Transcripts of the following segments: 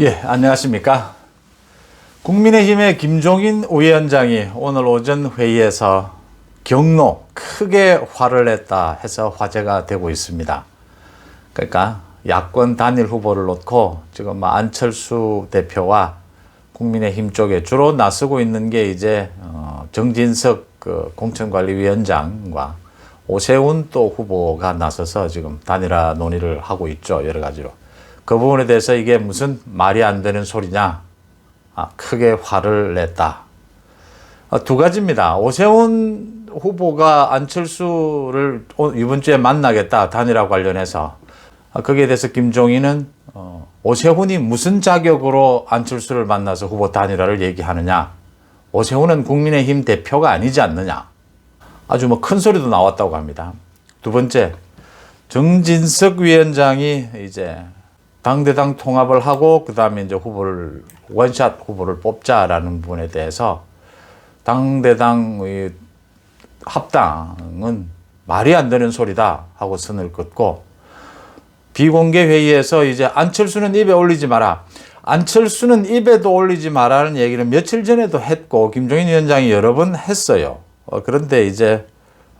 예, 안녕하십니까. 국민의힘의 김종인 위원장이 오늘 오전 회의에서 경로 크게 화를 냈다 해서 화제가 되고 있습니다. 그러니까 야권 단일 후보를 놓고 지금 안철수 대표와 국민의힘 쪽에 주로 나서고 있는 게 이제 정진석 공천관리위원장과 오세훈 또 후보가 나서서 지금 단일화 논의를 하고 있죠. 여러 가지로. 그 부분에 대해서 이게 무슨 말이 안 되는 소리냐. 크게 화를 냈다. 두 가지입니다. 오세훈 후보가 안철수를 이번 주에 만나겠다. 단일화 관련해서. 거기에 대해서 김종인은 오세훈이 무슨 자격으로 안철수를 만나서 후보 단일화를 얘기하느냐. 오세훈은 국민의힘 대표가 아니지 않느냐. 아주 큰 소리도 나왔다고 합니다. 두 번째, 정진석 위원장이 이제 당대당 통합을 하고 그 다음에 이제 원샷 후보를 뽑자라는 부분에 대해서 당대당 합당은 말이 안 되는 소리다 하고 선을 긋고, 비공개 회의에서 이제 안철수는 입에 올리지 마라. 안철수는 입에도 올리지 마라는 얘기를 며칠 전에도 했고 김종인 위원장이 여러 번 했어요. 그런데 이제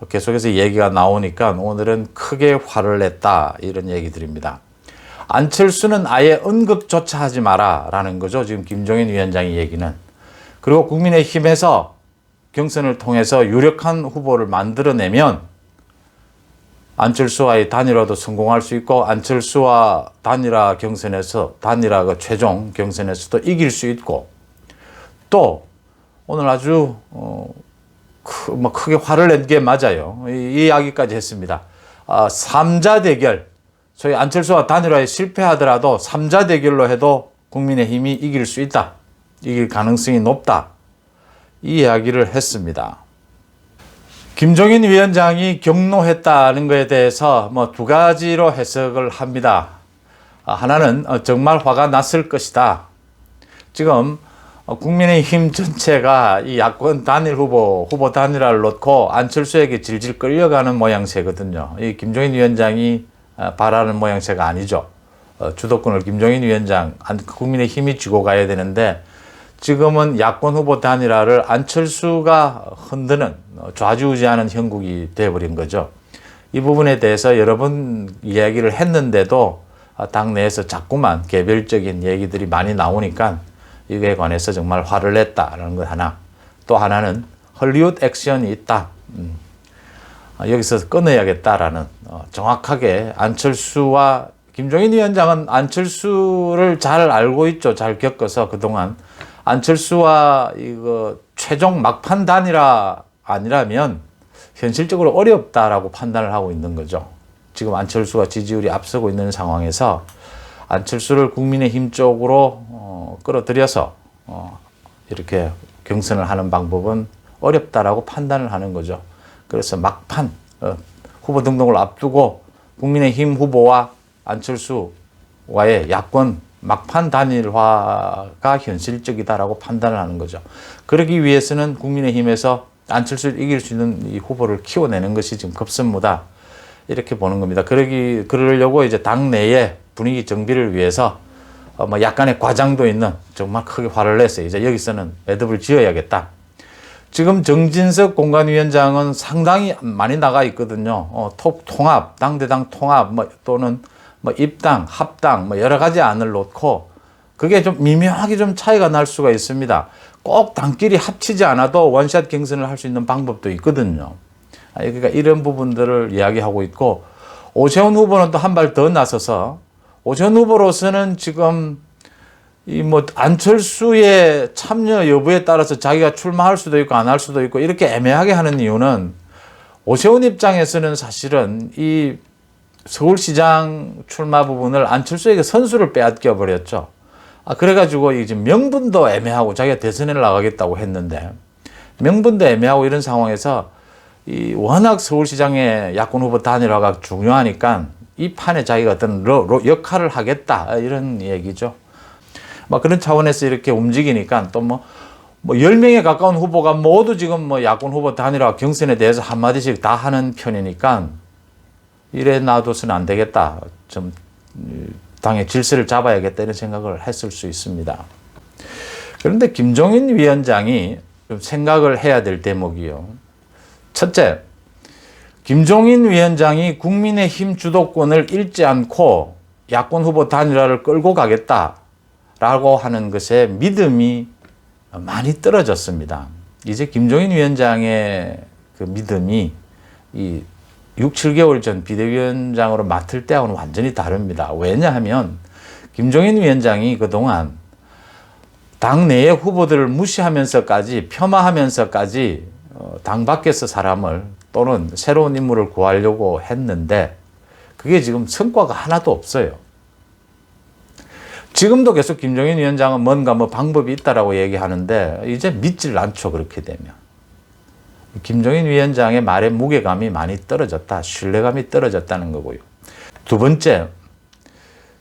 계속해서 얘기가 나오니까 오늘은 크게 화를 냈다 이런 얘기들입니다. 안철수는 아예 언급조차 하지 마라라는 거죠. 지금 김종인 위원장의 얘기는. 그리고 국민의힘에서 경선을 통해서 유력한 후보를 만들어내면 안철수와의 단일화도 성공할 수 있고 안철수와 단일화 경선에서 단일화 최종 경선에서도 이길 수 있고, 또 오늘 아주 크게 화를 낸 게 맞아요. 이 이야기까지 했습니다. 3자 대결, 소위 안철수와 단일화에 실패하더라도 3자 대결로 해도 국민의힘이 이길 수 있다. 이길 가능성이 높다. 이 이야기를 했습니다. 김종인 위원장이 경로했다는 것에 대해서 두 가지로 해석을 합니다. 하나는 정말 화가 났을 것이다. 지금 국민의힘 전체가 이 야권 단일 후보 단일화를 놓고 안철수에게 질질 끌려가는 모양새거든요. 이 김종인 위원장이 바라는 모양새가 아니죠. 주도권을 김종인 위원장, 국민의힘이 쥐고 가야 되는데 지금은 야권 후보 단일화를 안철수가 흔드는, 좌지우지하는 형국이 되어버린 거죠. 이 부분에 대해서 여러 번 이야기를 했는데도 당내에서 자꾸만 개별적인 얘기들이 많이 나오니까 이거에 관해서 정말 화를 냈다라는 것 하나. 또 하나는 헐리우드 액션이 있다. 여기서 끊어야겠다라는, 정확하게 안철수와 김종인 위원장은 안철수를 잘 알고 있죠. 잘 겪어서 그동안 안철수와 이거 최종 막판 단일화 아니라면 현실적으로 어렵다라고 판단을 하고 있는 거죠. 지금 안철수가 지지율이 앞서고 있는 상황에서 안철수를 국민의힘 쪽으로 끌어들여서 이렇게 경선을 하는 방법은 어렵다라고 판단을 하는 거죠. 그래서 막판 후보 등록을 앞두고 국민의힘 후보와 안철수와의 야권 막판 단일화가 현실적이다라고 판단을 하는 거죠. 그러기 위해서는 국민의힘에서 안철수를 이길 수 있는 이 후보를 키워내는 것이 지금 급선무다. 이렇게 보는 겁니다. 그러려고 이제 당내의 분위기 정비를 위해서 약간의 과장도 있는 정말 크게 화를 냈어요. 이제 여기서는 매듭을 지어야겠다. 지금 정진석 공관위원장은 상당히 많이 나가 있거든요. 통합, 당대당 통합, 또는 입당, 합당, 여러 가지 안을 놓고 그게 좀 미묘하게 좀 차이가 날 수가 있습니다. 꼭 당끼리 합치지 않아도 원샷 경선을 할 수 있는 방법도 있거든요. 그러니까 이런 부분들을 이야기하고 있고, 오세훈 후보는 또 한 발 더 나서서 오세훈 후보로서는 지금 안철수의 참여 여부에 따라서 자기가 출마할 수도 있고 안 할 수도 있고 이렇게 애매하게 하는 이유는, 오세훈 입장에서는 사실은 이 서울시장 출마 부분을 안철수에게 선수를 빼앗겨 버렸죠. 그래가지고 이제 명분도 애매하고 자기가 대선에 나가겠다고 했는데 명분도 애매하고 이런 상황에서 워낙 서울시장의 야권 후보 단일화가 중요하니까 이 판에 자기가 어떤 역할을 하겠다 이런 얘기죠. 그런 차원에서 이렇게 움직이니까 또 10명에 가까운 후보가 모두 지금 야권 후보 단일화 경선에 대해서 한마디씩 다 하는 편이니까 이래 놔둬서는 안 되겠다. 좀 당의 질서를 잡아야겠다 이런 생각을 했을 수 있습니다. 그런데 김종인 위원장이 좀 생각을 해야 될 대목이요. 첫째, 김종인 위원장이 국민의힘 주도권을 잃지 않고 야권 후보 단일화를 끌고 가겠다라고 하는 것에 믿음이 많이 떨어졌습니다. 이제 김종인 위원장의 그 믿음이 이 6, 7개월 전 비대위원장으로 맡을 때하고는 완전히 다릅니다. 왜냐하면 김종인 위원장이 그동안 당 내의 후보들을 무시하면서까지 폄하하면서까지 당 밖에서 사람을 또는 새로운 인물을 구하려고 했는데 그게 지금 성과가 하나도 없어요. 지금도 계속 김종인 위원장은 뭔가 방법이 있다라고 얘기하는데 이제 믿질 않죠. 그렇게 되면. 김종인 위원장의 말의 무게감이 많이 떨어졌다. 신뢰감이 떨어졌다는 거고요. 두 번째,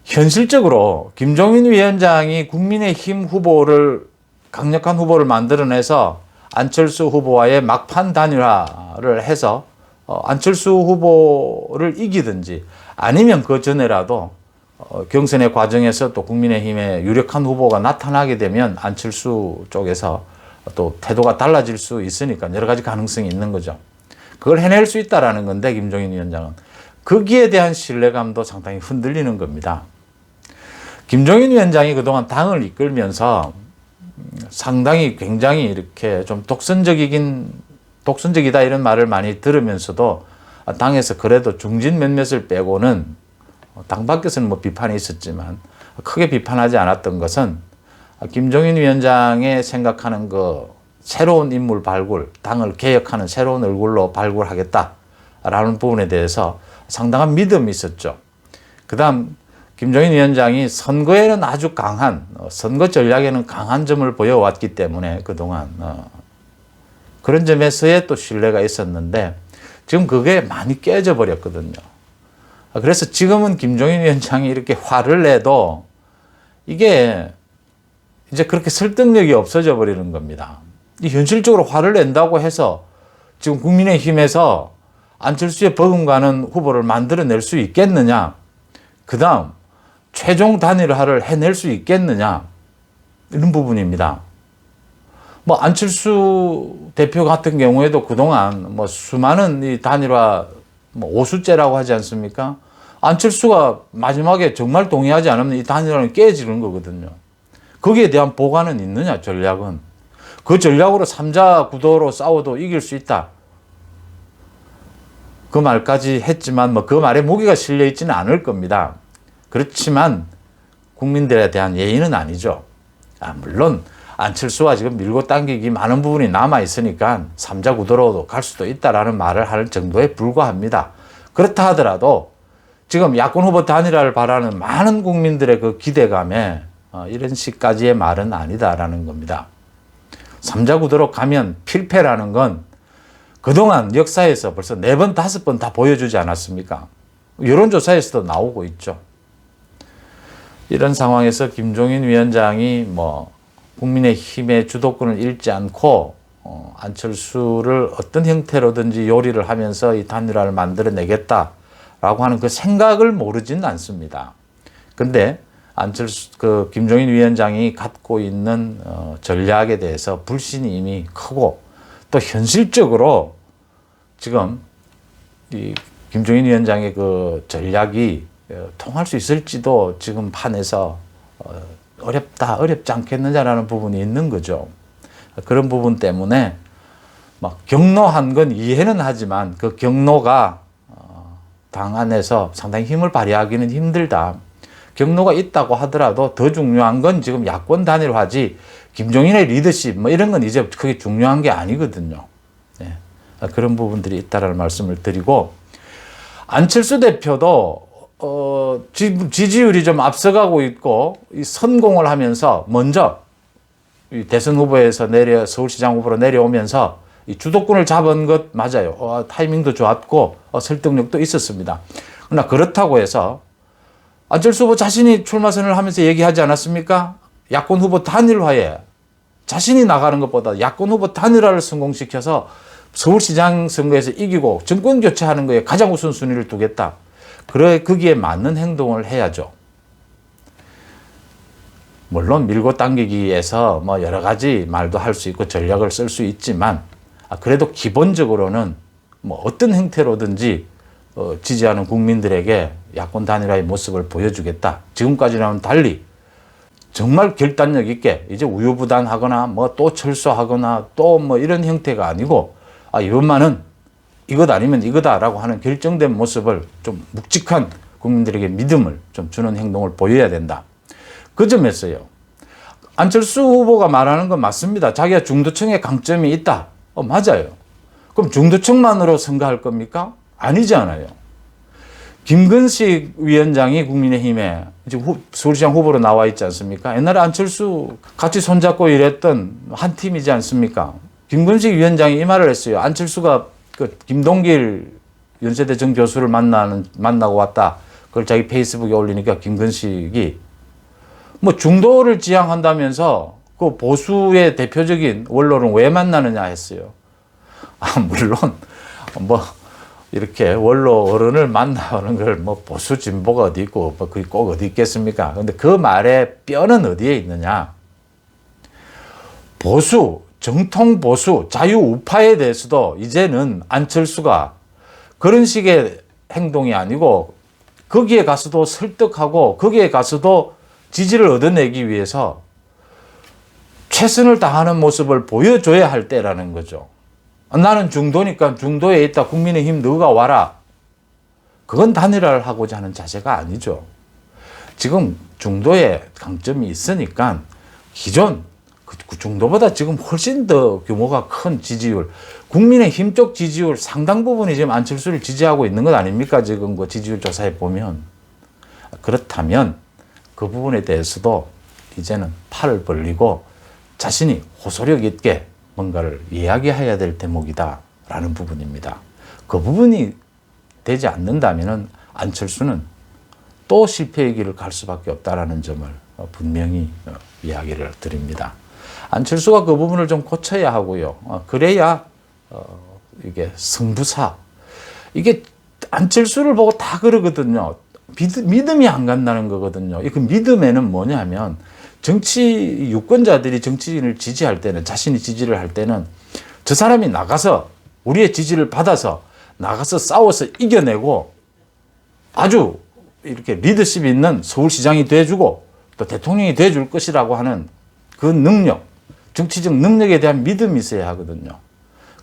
현실적으로 김종인 위원장이 국민의힘 후보를 강력한 후보를 만들어내서 안철수 후보와의 막판 단일화를 해서 안철수 후보를 이기든지 아니면 그 전에라도 경선의 과정에서 또 국민의힘의 유력한 후보가 나타나게 되면 안철수 쪽에서 또 태도가 달라질 수 있으니까 여러 가지 가능성이 있는 거죠. 그걸 해낼 수 있다라는 건데 김종인 위원장은 거기에 대한 신뢰감도 상당히 흔들리는 겁니다. 김종인 위원장이 그동안 당을 이끌면서 상당히 굉장히 이렇게 좀 독선적이다 이런 말을 많이 들으면서도 당에서 그래도 중진 몇몇을 빼고는 당 밖에서는 비판이 있었지만 크게 비판하지 않았던 것은 김종인 위원장의 생각하는 그 새로운 인물 발굴, 당을 개혁하는 새로운 얼굴로 발굴하겠다라는 부분에 대해서 상당한 믿음이 있었죠. 그다음 김종인 위원장이 선거에는 아주 강한, 선거 전략에는 강한 점을 보여왔기 때문에 그동안 그런 점에서의 또 신뢰가 있었는데 지금 그게 많이 깨져 버렸거든요. 그래서 지금은 김종인 위원장이 이렇게 화를 내도 이게 이제 그렇게 설득력이 없어져 버리는 겁니다. 현실적으로 화를 낸다고 해서 지금 국민의힘에서 안철수의 버금가는 후보를 만들어낼 수 있겠느냐? 그 다음 최종 단일화를 해낼 수 있겠느냐? 이런 부분입니다. 안철수 대표 같은 경우에도 그동안 수많은 이 단일화 오수째라고 하지 않습니까? 안철수가 마지막에 정말 동의하지 않으면 이 단일화는 깨지는 거거든요. 거기에 대한 보관은 있느냐, 전략은. 그 전략으로 3자 구도로 싸워도 이길 수 있다. 그 말까지 했지만 그 말에 무게가 실려 있지는 않을 겁니다. 그렇지만 국민들에 대한 예의는 아니죠. 물론 안철수와 지금 밀고 당기기 많은 부분이 남아 있으니까 3자 구도로도 갈 수도 있다라는 말을 할 정도에 불과합니다. 그렇다 하더라도 지금 야권 후보 단일화를 바라는 많은 국민들의 그 기대감에 이런 식까지의 말은 아니다라는 겁니다. 3자 구도로 가면 필패라는 건 그동안 역사에서 벌써 4번, 5번 다 보여주지 않았습니까? 여론조사에서도 나오고 있죠. 이런 상황에서 김종인 위원장이 국민의힘의 주도권을 잃지 않고 안철수를 어떤 형태로든지 요리를 하면서 이 단일화를 만들어내겠다라고 하는 그 생각을 모르지는 않습니다. 근데 김종인 위원장이 갖고 있는 전략에 대해서 불신이 이미 크고 또 현실적으로 지금 이 김종인 위원장의 그 전략이 통할 수 있을지도 지금 판에서 어렵지 않겠느냐라는 부분이 있는 거죠. 그런 부분 때문에 경로한 건 이해는 하지만 그 경로가 당 안에서 상당히 힘을 발휘하기는 힘들다. 경로가 있다고 하더라도 더 중요한 건 지금 야권 단일화지 김종인의 리더십 이런 건 이제 그게 중요한 게 아니거든요. 네. 그런 부분들이 있다라는 말씀을 드리고 안철수 대표도 지지율이 좀 앞서가고 있고 이 선공을 하면서 먼저 이 대선 후보에서 서울시장 후보로 내려오면서 이 주도권을 잡은 것 맞아요. 타이밍도 좋았고 설득력도 있었습니다. 그러나 그렇다고 해서 안철수 후보 자신이 출마 선언을 하면서 얘기하지 않았습니까? 야권 후보 단일화에 자신이 나가는 것보다 야권 후보 단일화를 성공시켜서 서울시장 선거에서 이기고 정권 교체하는 거에 가장 우선순위를 두겠다. 그래 거기에 맞는 행동을 해야죠. 물론 밀고 당기기에서 뭐 여러 가지 말도 할 수 있고 전략을 쓸 수 있지만 그래도 기본적으로는 뭐 어떤 형태로든지 지지하는 국민들에게 야권 단일화의 모습을 보여주겠다. 지금까지랑은 달리 정말 결단력 있게 이제 우유부단하거나 뭐 또 철수하거나 또 뭐 이런 형태가 아니고 이번만은 이것 아니면 이거다라고 하는 결정된 모습을 좀 묵직한 국민들에게 믿음을 좀 주는 행동을 보여야 된다. 그 점에서요. 안철수 후보가 말하는 건 맞습니다. 자기가 중도층에 강점이 있다. 맞아요. 그럼 중도층만으로 선거할 겁니까? 아니잖아요. 김근식 위원장이 국민의힘에 지금 서울시장 후보로 나와 있지 않습니까? 옛날에 안철수 같이 손잡고 일했던 한 팀이지 않습니까? 김근식 위원장이 이 말을 했어요. 안철수가 그 김동길 연세대 정 교수를 만나고 왔다. 그걸 자기 페이스북에 올리니까 김근식이 뭐 중도를 지향한다면서 그 보수의 대표적인 원로는 왜 만나느냐 했어요. 물론 뭐 이렇게 원로 어른을 만나는 걸 뭐 보수 진보가 어디 있고 뭐 그게 꼭 어디 있겠습니까? 근데 그 말의 뼈는 어디에 있느냐? 보수, 정통 보수, 자유 우파에 대해서도 이제는 안철수가 그런 식의 행동이 아니고 거기에 가서도 설득하고 거기에 가서도 지지를 얻어내기 위해서 최선을 다하는 모습을 보여줘야 할 때라는 거죠. 나는 중도니까 중도에 있다. 국민의힘 너가 와라. 그건 단일화를 하고자 하는 자세가 아니죠. 지금 중도에 강점이 있으니까 기존 그 중도보다 지금 훨씬 더 규모가 큰 지지율, 국민의힘 쪽 지지율 상당 부분이 지금 안철수를 지지하고 있는 것 아닙니까? 지금 그 지지율 조사에 보면. 그렇다면 그 부분에 대해서도 이제는 팔을 벌리고 자신이 호소력 있게 뭔가를 이야기해야 될 대목이다라는 부분입니다. 그 부분이 되지 않는다면 안철수는 또 실패의 길을 갈 수밖에 없다라는 점을 분명히 이야기를 드립니다. 안철수가 그 부분을 좀 고쳐야 하고요. 그래야 이게 승부사, 이게 안철수를 보고 다 그러거든요. 믿음이 안 간다는 거거든요. 그 믿음에는 뭐냐면 정치 유권자들이 정치인을 지지할 때는, 자신이 지지를 할 때는 저 사람이 나가서 우리의 지지를 받아서 나가서 싸워서 이겨내고 아주 이렇게 리더십 있는 서울시장이 돼주고 또 대통령이 돼줄 것이라고 하는 그 능력, 정치적 능력에 대한 믿음이 있어야 하거든요.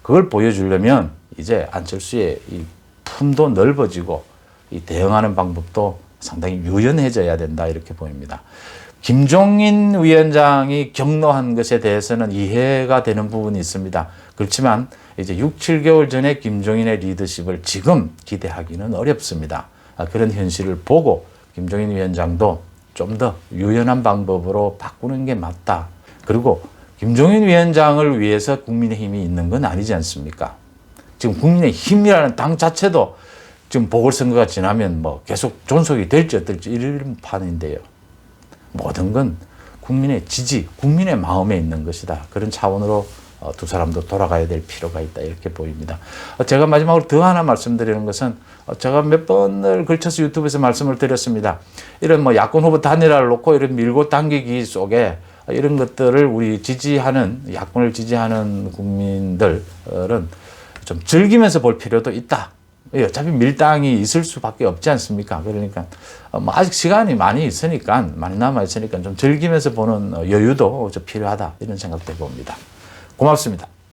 그걸 보여주려면 이제 안철수의 이 품도 넓어지고 이 대응하는 방법도 상당히 유연해져야 된다, 이렇게 보입니다. 김종인 위원장이 격노한 것에 대해서는 이해가 되는 부분이 있습니다. 그렇지만 이제 6, 7개월 전에 김종인의 리더십을 지금 기대하기는 어렵습니다. 그런 현실을 보고 김종인 위원장도 좀 더 유연한 방법으로 바꾸는 게 맞다. 그리고 김종인 위원장을 위해서 국민의힘이 있는 건 아니지 않습니까? 지금 국민의힘이라는 당 자체도 지금 보궐선거가 지나면 뭐 계속 존속이 될지 어떨지 이런 판인데요. 모든 건 국민의 지지, 국민의 마음에 있는 것이다. 그런 차원으로 두 사람도 돌아가야 될 필요가 있다, 이렇게 보입니다. 제가 마지막으로 더 하나 말씀드리는 것은 제가 몇 번을 걸쳐서 유튜브에서 말씀을 드렸습니다. 이런 뭐 야권 후보 단일화를 놓고 이런 밀고 당기기 속에 이런 것들을 우리 지지하는, 야권을 지지하는 국민들은 좀 즐기면서 볼 필요도 있다. 어차피 밀당이 있을 수밖에 없지 않습니까? 그러니까 뭐 아직 시간이 많이 있으니까, 많이 남아 있으니까 좀 즐기면서 보는 여유도 좀 필요하다, 이런 생각도 해봅니다. 고맙습니다.